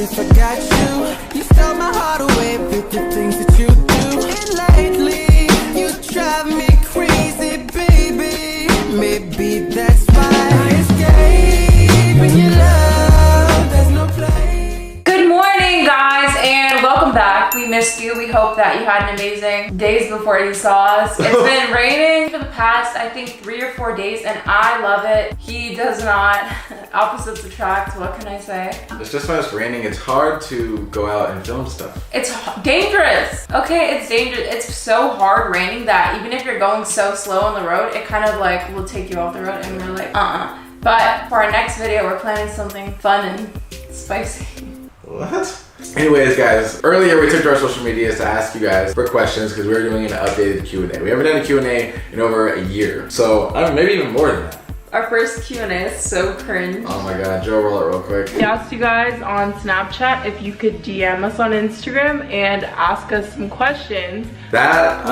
if I got you. You stole my heart away with the things that you do. And lately, you drive me crazy, baby. Maybe that's why I escape in your love. There's no place. Good morning, guys, and welcome back. We missed you. We hope that you had an amazing days before you saw us. It's been raining for the past, I think, 3 or 4 days, and I love it. He does not. Opposites attract. What can I say? It's just when it's raining, it's hard to go out and film stuff. It's dangerous. Okay, it's dangerous. It's so hard raining that even if you're going so slow on the road, it kind of like will take you off the road, and we're like, But for our next video, we're planning something fun and spicy. What? Anyways, guys, earlier we took to our social medias to ask you guys for questions because we were doing an updated Q&A. We haven't done a Q&A in over a year, so maybe even more than that. Our first Q&A is so cringe. Oh my god, Joe, roll it real quick. We asked you guys on Snapchat if you could DM us on Instagram and ask us some questions. That,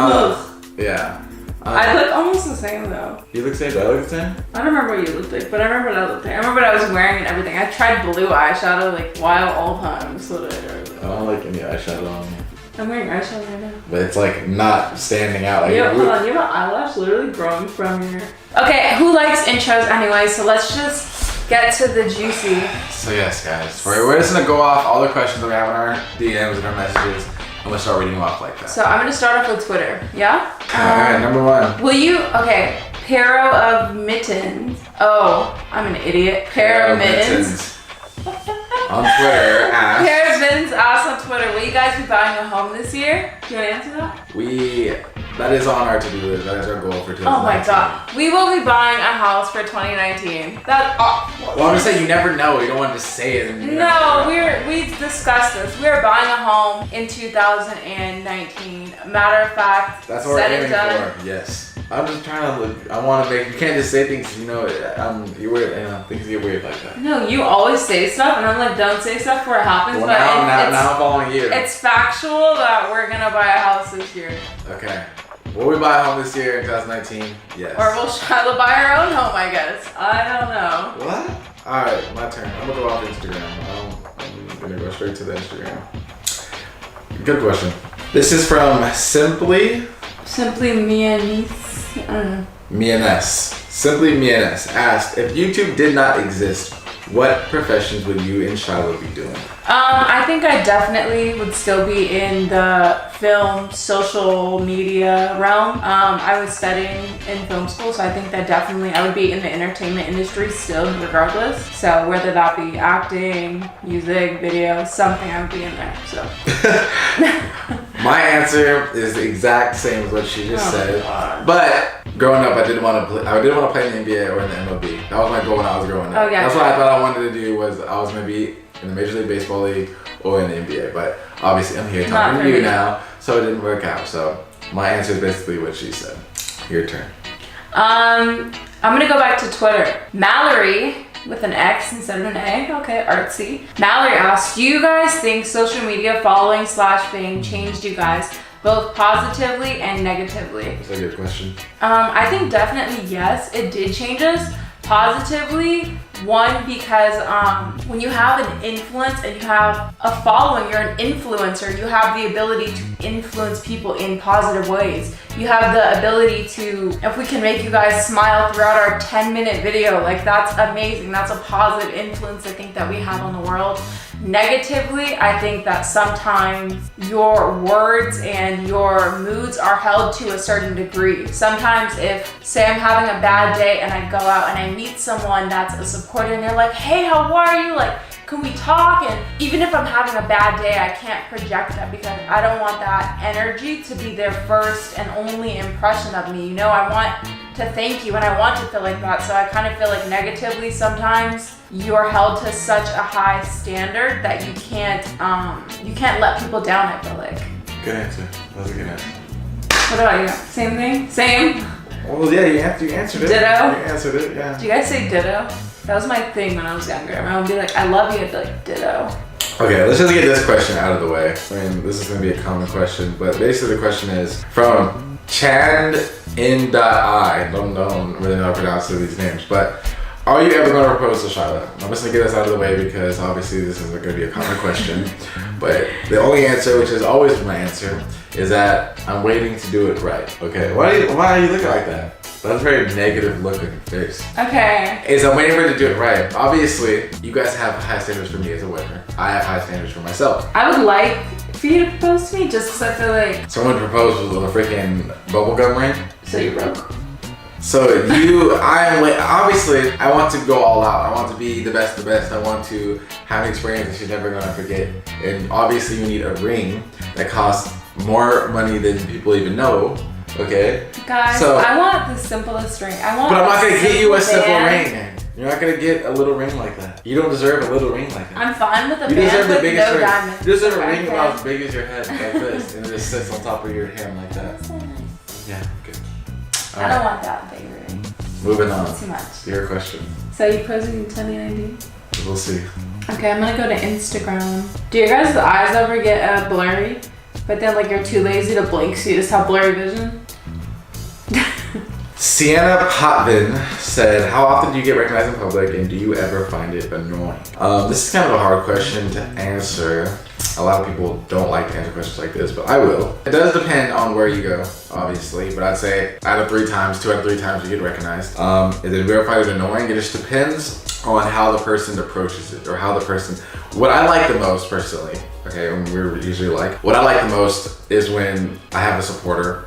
yeah. I look almost the same though. You look the same? Do I look the same? I don't remember what you looked like, but I remember what I looked like. I remember what I was wearing and everything. I tried blue eyeshadow like all time, so that I don't like any eyeshadow on me. I'm wearing eyeshadow right now. But it's like not standing out. Like, hold on, you have an eyelash literally growing from your... Okay, who likes intros anyway? So let's just get to the juicy. So yes, guys, we're just gonna go off all the questions that we have in our DMs and our messages. I'm gonna start reading them off like that. So I'm gonna start off with Twitter, yeah? Alright, number one. Will you, okay, Pair of Mittens. Oh, I'm an idiot. Pair of Mittens. On Twitter, asked. Pair of Mittens asked on Twitter, will you guys be buying a home this year? Do you want to answer that? That is on our to-do list. That is our goal for 2019. Oh my god. We will be buying a house for 2019. Well, I'm just saying you never know. You don't want to just say it. No, we discussed this. We're buying a home in 2019. Matter of fact, that's what we're aiming for. Yes. I'm just trying to look. I want to make. You can't just say things. You know, you're weird. Things get weird like that. No, you always say stuff, and I'm like, don't say stuff before it happens. Well, but now I'm following you. It's factual that we're gonna buy a house this year. Okay. Will we buy a home this year in 2019? Yes. Or we'll try to buy our own home, I guess. I don't know. What? All right, my turn. I'm gonna go off Instagram. I'm gonna go straight to the Instagram. Good question. This is from Simply Mianis. I don't know. Mianes. Simply Mianes asked, if YouTube did not exist, what professions would you and Shiloh be doing? I think I definitely would still be in the film, social media realm. I was studying in film school, so I think that definitely I would be in the entertainment industry still regardless. So whether that be acting, music, video, something, I would be in there, so. My answer is the exact same as what she just said. God. But growing up, I didn't want to play in the NBA or in the MLB. That was my goal when I was growing up. Oh, yeah, that's what I thought I wanted to do, was I was going to be in the Major League Baseball League or in the NBA. But obviously I'm here talking to you now, so it didn't work out. So my answer is basically what she said. Your turn. I'm going to go back to Twitter. Mallory, with an X instead of an A. Okay, artsy. Mallory asked, do you guys think social media following / fame changed you guys both positively and negatively? That's a good question. I think definitely yes, it did change us. Positively, one, because when you have an influence and you have a following, you're an influencer, you have the ability to influence people in positive ways. You have the ability to, if we can make you guys smile throughout our 10-minute video, like that's amazing. That's a positive influence I think that we have on the world. Negatively, I think that sometimes your words and your moods are held to a certain degree. Sometimes if, say I'm having a bad day and I go out and I meet someone that's a supporter and they're like, hey, how are you? Like, can we talk? And even if I'm having a bad day, I can't project that because I don't want that energy to be their first and only impression of me. You know, I want to thank you and I want to feel like that. So I kind of feel like negatively sometimes you're held to such a high standard that you can't let people down, I feel like. Good answer. That was a good answer. What about you? Same thing? Same? Well, yeah, you answered it. Ditto? You answered it, yeah. Do you guys say ditto? That was my thing when I was younger. My mom would be like, I love you. I'd be like, ditto. Okay, let's just get this question out of the way. I mean, this is going to be a common question, but basically the question is from Chandin.I. Don't really know how to pronounce these names, but Are you ever going to propose to Charlotte? I'm just going to get this out of the way because obviously this isn't going to be a common question. But the only answer, which is always my answer, is that I'm waiting to do it right. Okay, why are you looking like that? That's a very negative look on your face. Okay. Is I'm waiting for her to do it right. Obviously, you guys have high standards for me as a winner. I have high standards for myself. I would like for you to propose to me just because I feel like... Someone proposed with a freaking bubblegum ring. So you broke. So obviously, I want to go all out. I want to be the best. I want to have an experience that she's never gonna forget. And obviously you need a ring that costs more money than people even know, okay? Guys, so, I want the simplest ring. But I'm not gonna get you a simple ring. You're not gonna get a little ring like that. You don't deserve a little ring like that. I'm fine with a you band deserve the with biggest no ring. diamonds. You deserve a ring about as big as your head, like this, and it just sits on top of your hand like that. So nice. Yeah, good. I don't want that big ring. Moving on. Too much. Your question. So you posing in 2019? We'll see. Okay, I'm gonna go to Instagram. Do your guys' eyes ever get blurry? But then like you're too lazy to blink, so you just have blurry vision? Sienna Potvin said, how often do you get recognized in public and do you ever find it annoying? This is kind of a hard question to answer. A lot of people don't like to answer questions like this, but I will. It does depend on where you go, obviously, but I'd say 2 out of 3 times you get recognized. And then we ever find it annoying? It just depends on how the person approaches it or how the person, what I like the most personally, okay, and we're usually like, what I like the most is when I have a supporter,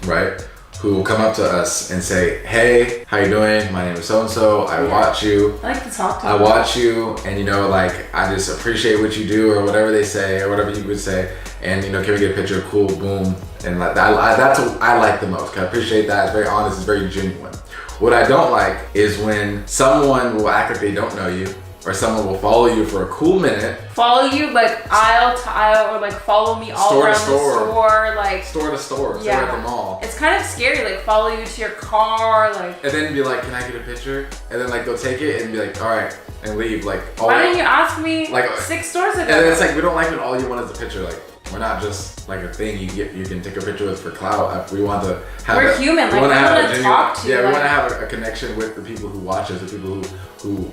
right? Who will come up to us and say, hey, how you doing? My name is so-and-so, I watch you. I like to talk to I watch you, and you know, like, I just appreciate what you do, or whatever they say, or whatever you would say, and you know, can we get a picture? Cool, boom, and like that. That's what I like the most. Cause I appreciate that. It's very honest. It's very genuine. What I don't like is when someone will act like they don't know you, or someone will follow you for a cool minute. Follow you like aisle to aisle, or like follow me all store around to store, the store, like store to store, yeah. store at the mall. It's kind of scary, like follow you to your car, like. And then be like, can I get a picture? And then like they'll take it and be like, all right, and leave. Like, why didn't you ask me like 6 stores ago? And then it's like we don't like when all you want is a picture. Like we're not just like a thing you can take a picture with for clout. We want to have. We're human. Like we want to talk to. Yeah, like, we want to have a connection with the people who watch us, the people who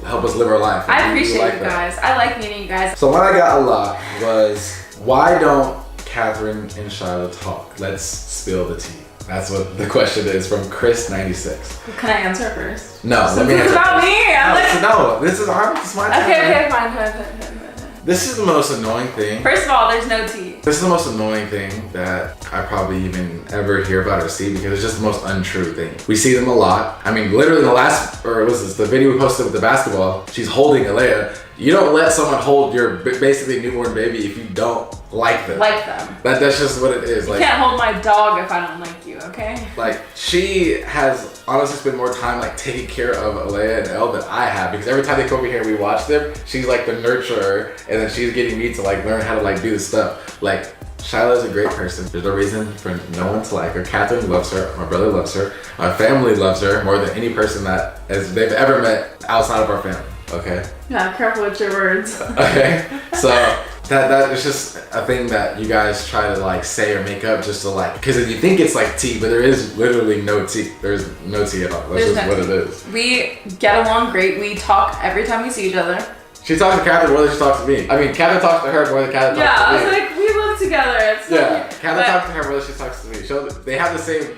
help us live our life. I appreciate you guys. I like meeting you guys. So what I got a lot was, why don't Catherine and Charlotte talk? Let's spill the tea. That's what the question is from Chris96. Can I answer first? No, let me answer. It's about me. No, this is my time. Okay, fine. This is the most annoying thing. First of all, there's no tea. This is the most annoying thing that I probably even ever hear about or see, because it's just the most untrue thing. We see them a lot. I mean, literally the video we posted with the basketball, she's holding Alea. You don't let someone hold your basically newborn baby if you don't like them. That's just what it is. You can't hold my dog if I don't like you, okay? Like, she has honestly spent more time like taking care of Alea and Elle than I have, because every time they come over here and we watch them, she's like the nurturer, and then she's getting me to like learn how to like do the stuff. Like, Shyla is a great person. There's no reason for no one to like her. Catherine loves her. My brother loves her. My family loves her more than any person that they've ever met outside of our family. Okay? Yeah, careful with your words. Okay? So that is just a thing that you guys try to like say or make up just to like, because you think it's like tea, but there is literally no tea. There's no tea at all. That's just what it is. We get along great. We talk every time we see each other. She talks to Catherine more than she talks to me. I mean, Catherine talks to her more than Catherine talks to me. Yeah, I was like, we live together. It's Catherine talks to her more than she talks to me.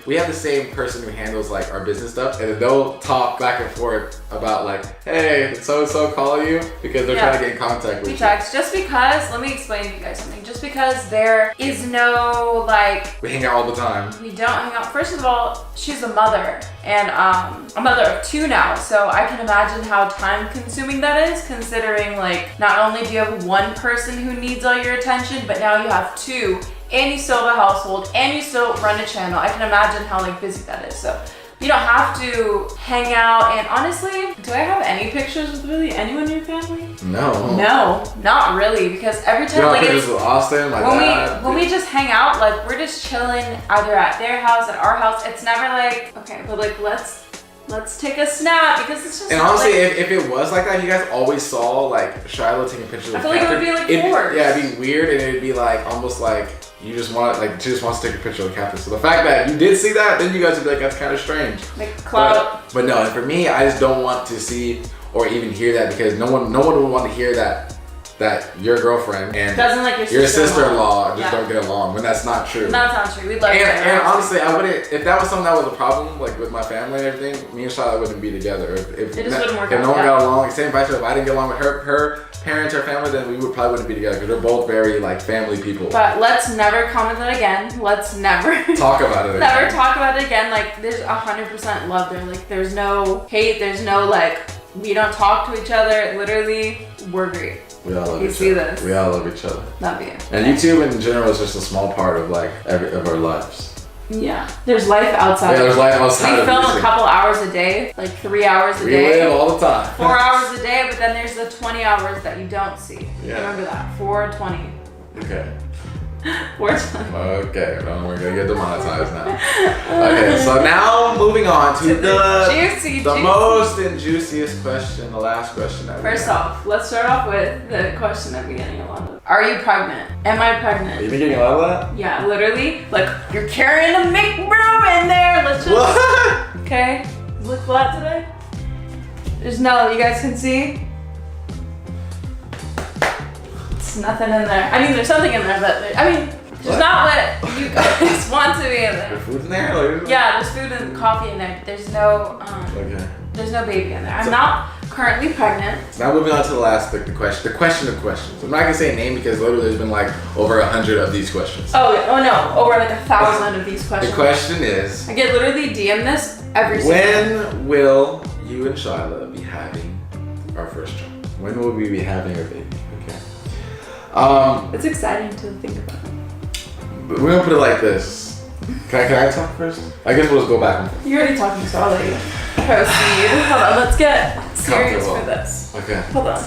We have the same person who handles like our business stuff, and then they'll talk back and forth about like, hey, did so-and-so call you? Because they're trying to get in contact with you. Just because, let me explain to you guys something. Just because there is no like... We hang out all the time. We don't hang out. First of all, she's a mother, and a mother of 2 now, so I can imagine how time consuming that is, considering like not only do you have 1 person who needs all your attention, but now you have 2, and you still have a household, and you still run a channel. I can imagine how like busy that is. So you don't have to hang out. And honestly, do I have any pictures with really anyone in your family? No, not really, because every time like pictures with Austin, when we just hang out, like we're just chilling either at their house, at our house. It's never like, okay, but like let's take a snap, because it's just. And honestly, like, if it was like that, you guys always saw like Shiloh taking pictures of Catherine. I feel like it would be like forced. Yeah, it'd be weird, and it'd be like almost like you just want like she just wants to take a picture of the captain. So the fact that you did see that, then you guys would be like, that's kind of strange. Like clout. But no, and for me, I just don't want to see or even hear that because no one would want to hear that your girlfriend and doesn't like your sister-in-law just don't get along when that's not true. That's not true. We'd love and honestly, I wouldn't. If that was something that was a problem, like with my family and everything, me and Charlotte wouldn't be together. If it just wouldn't work if out. no one got along, same vice versa. If I didn't get along with her parents, her family, then we probably wouldn't be together because they're both very like family people. But let's never comment on it again. Let's never talk about it. Never talk about it again. Like there's 100% love there. Like there's no hate. There's no like we don't talk to each other. Literally, we're great. We all love you each see other. this. We all love each other. Love you. And YouTube in general is just a small part of like of our lives. Yeah. There's life outside. Yeah, there's life outside. We film a couple hours a day, like 3 hours a day. We live all the time. 4 hours a day, but then there's the 20 hours that you don't see. Yeah. Remember that. 420. Okay. 420. Okay, no, we're gonna get demonetized now. Okay, so now moving on to the most and juiciest question, the last question that we First off, let's start off with the question at the beginning of a lot of. Are you pregnant? Am I pregnant? You been getting a lot of that? Yeah, literally. Like you're carrying a McBrew in there. Let's just. What? Okay. Does it look flat today? There's no. You guys can see. Nothing in there. I mean, there's something in there, but there's not what you guys want to be in there. There's food in there? Like, yeah, there's food and coffee in there. There's no there's no baby in there. I'm not currently pregnant. Now moving on to the last the question of questions. I'm not gonna say a name because literally there's been like over 100 of these questions. Oh no, over like 1,000 of these questions. The question is, I get literally DM this every single when will you and Shyla be having our first child? When will we be having our baby? It's exciting to think about. But we're gonna put it like this. Can I talk first? I guess we'll just go back and forth. You're already talking, so I'll let you proceed. Hold on, let's get serious for this. Okay. Hold on.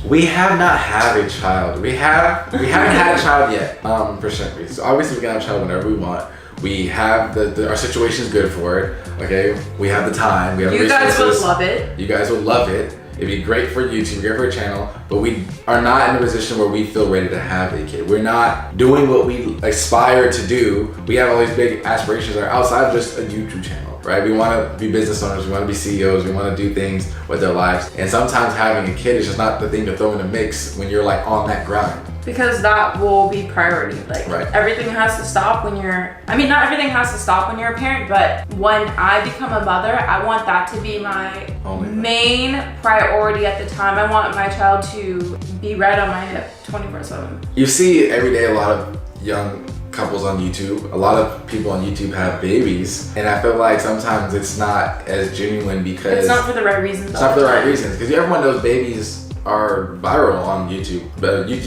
We have not had a child. We haven't had a child yet. For certain reasons. So obviously we can have a child whenever we want. We have our situation is good for it. Okay. We have the time. We have You resources. guys would love it. You guys would love it. It'd be great for YouTube, great for a channel, but we are not in a position where we feel ready to have a kid. We're not doing what we aspire to do. We have all these big aspirations that are outside of just a YouTube channel, right? We want to be business owners, we want to be CEOs, we want to do things with their lives. And sometimes having a kid is just not the thing to throw in the mix when you're like on that grind. Because that will be priority. Like everything has to stop when you're, not everything has to stop when you're a parent, but when I become a mother, I want that to be my main priority at the time. I want my child to be right on my hip 24/7. You see every day a lot of young couples on YouTube. A lot of people on YouTube have babies, and I feel like sometimes it's not as genuine because it's not for the right reasons. It's not for the right reasons because everyone knows babies are viral on YouTube, but it's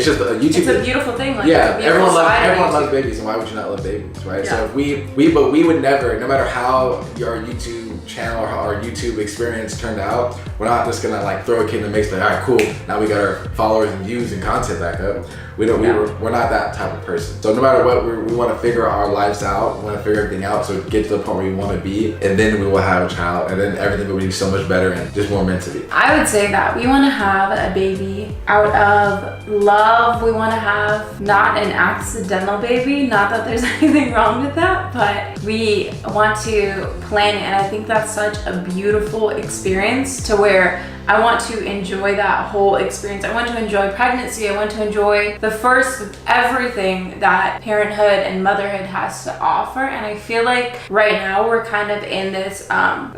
just YouTube. It's a beautiful thing. Like, yeah, everyone loves babies, and why would you not love babies, right? Yeah. So if we would never, no matter how your YouTube channel or how our YouTube experience turned out, we're not just gonna like throw a kid in the mix like, all right, cool, now we got our followers and views and content back up. We're not that type of person. So no matter what, we want to figure our lives out. We want to figure everything out so get to the point where we want to be, and then we will have a child, and then everything will be so much better and just more meant to be. I would say that we want to have a baby out of love. We want to have not an accidental baby. Not that there's anything wrong with that, but we want to plan it, and I think that's such a beautiful experience to where I want to enjoy that whole experience. I want to enjoy pregnancy. I want to enjoy the first of everything that parenthood and motherhood has to offer. And I feel like right now we're kind of in this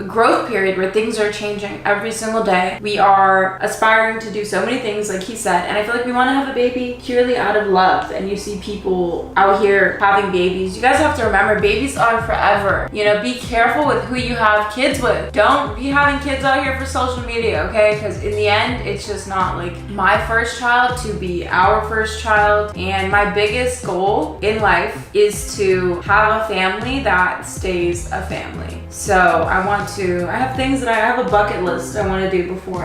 growth period where things are changing every single day. We are aspiring to do so many things, like he said, and I feel like we want to have a baby purely out of love. And you see people out here having babies. You guys have to remember, babies are forever. Be careful with who you have kids with. Don't be having kids out here for social media, okay? Because in the end, it's just not like my first child to be our first child. And my biggest goal in life is to have a family that stays a family. So I have things that I have a bucket list I want to do before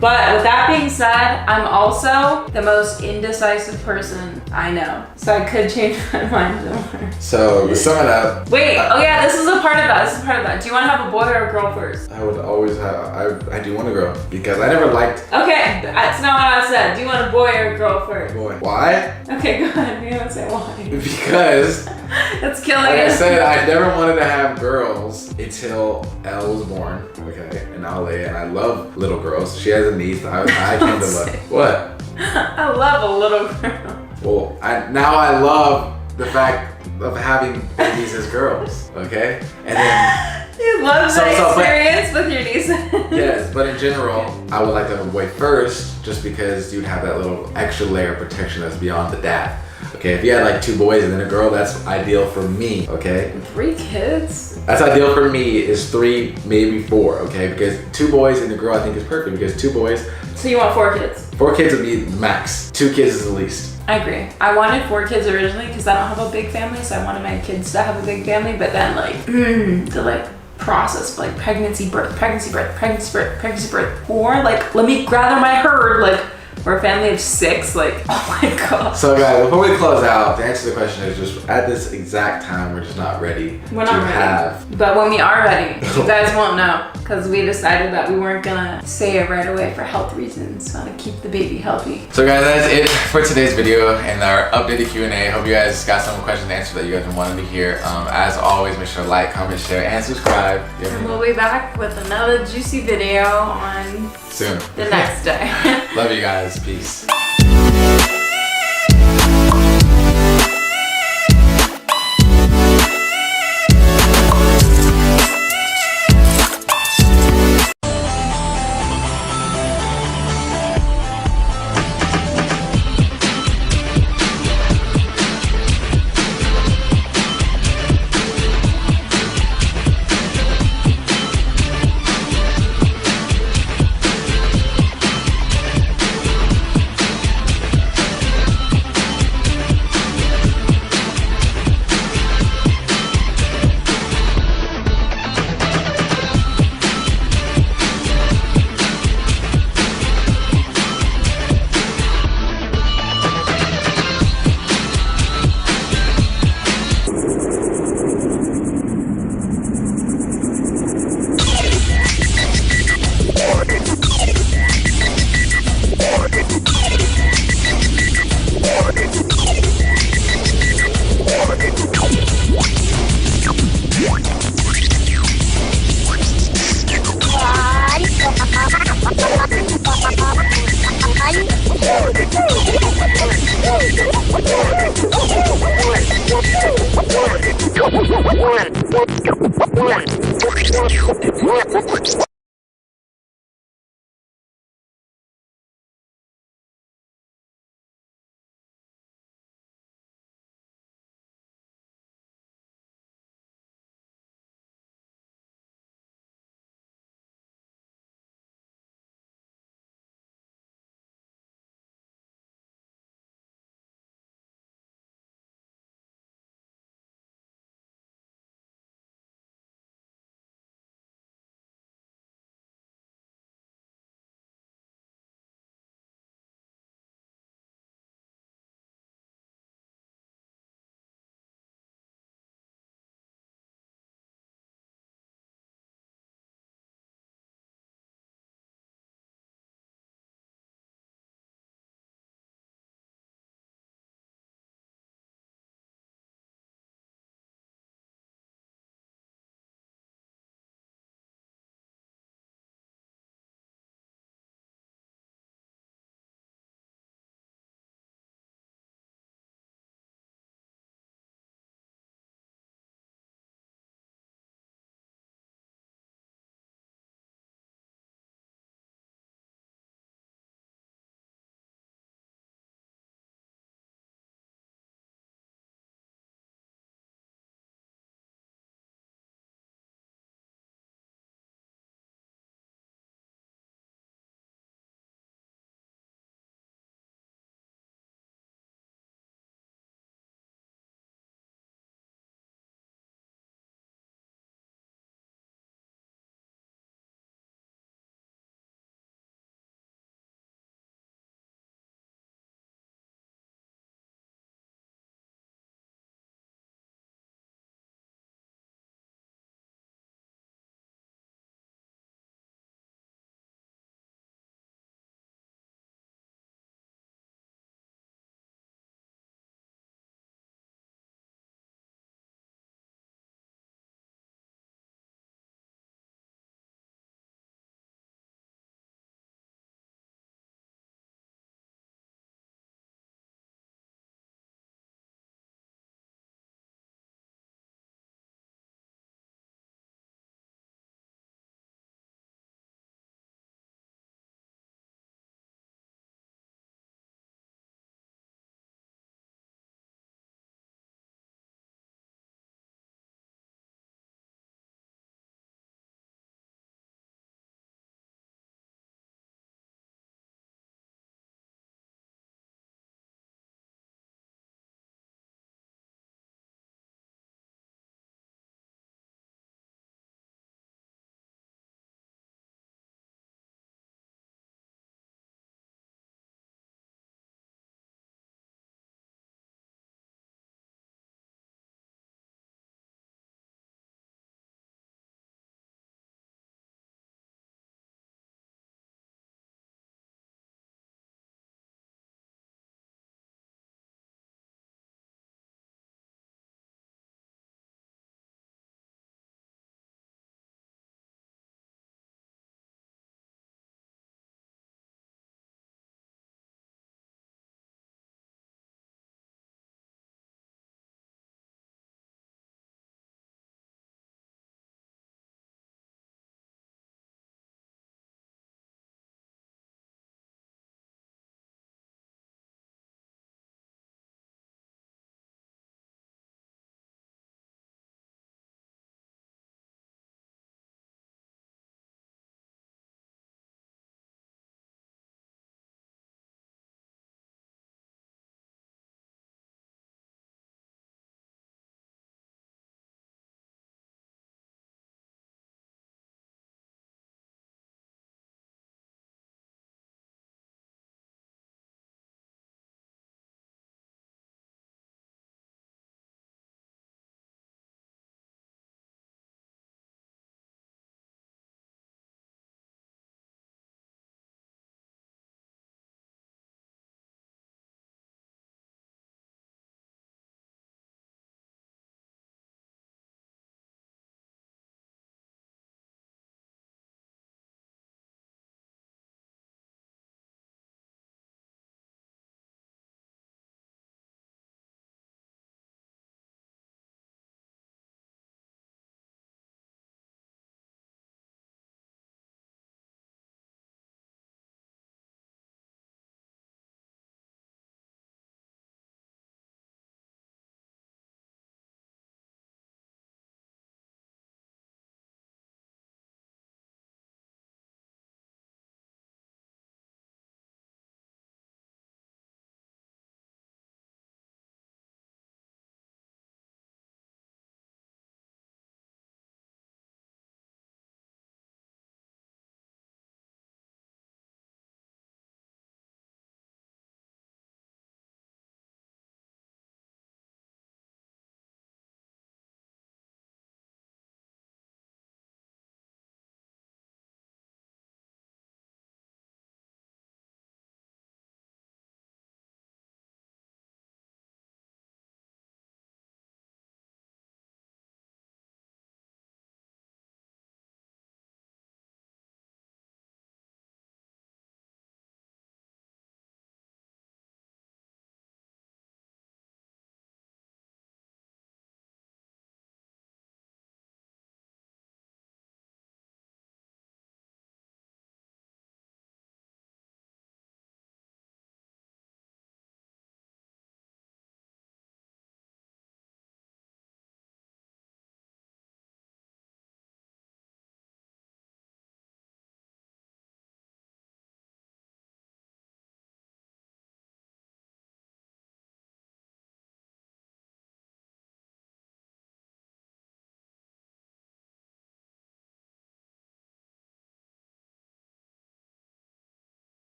but with that being said, I'm also the most indecisive person I know. So I could change my mind somewhere. So to sum it up. Wait, oh yeah, this is a part of that. Do you want to have a boy or a girl first? I would always have, I do want a girl because I never liked. Okay, that's not what I said. Do you want a boy or a girl first? Boy. Why? Okay, go ahead. You don't say why. Because. That's killing Like it. I said, I never wanted to have girls until Elle was born, okay, in LA, and I love little girls. She has a niece. I came to love. What? I love a little girl. Well, now I love the fact of having babies as girls, okay? And then You love the experience with your niece. yes, but in general, I would like to have a boy first, just because you'd have that little extra layer of protection that's beyond the dad. Okay, if you had like 2 boys and then a girl, that's ideal for me, okay? 3 kids? That's ideal for me is 3, maybe 4, okay? Because 2 boys and a girl I think is perfect because 2 boys. So you want 4 kids? 4 kids would be max. 2 kids is the least. I agree. I wanted 4 kids originally because I don't have a big family, so I wanted my kids to have a big family, but then like, the process like pregnancy, birth, or like, let me gather my herd, like, we're a family of 6, like, oh my god. So guys, before we close out, the answer to the question is just at this exact time, we're just not ready We're not ready. But when we are ready, you guys won't know because we decided that we weren't gonna say it right away for health reasons. So to keep the baby healthy. So guys, that's it for today's video and our updated Q&A. Hope you guys got some questions answered that you guys wanted to hear. As always, make sure to like, comment, share, and subscribe. And we'll be back with another juicy video on soon. The next day. Love you guys. Peace. One.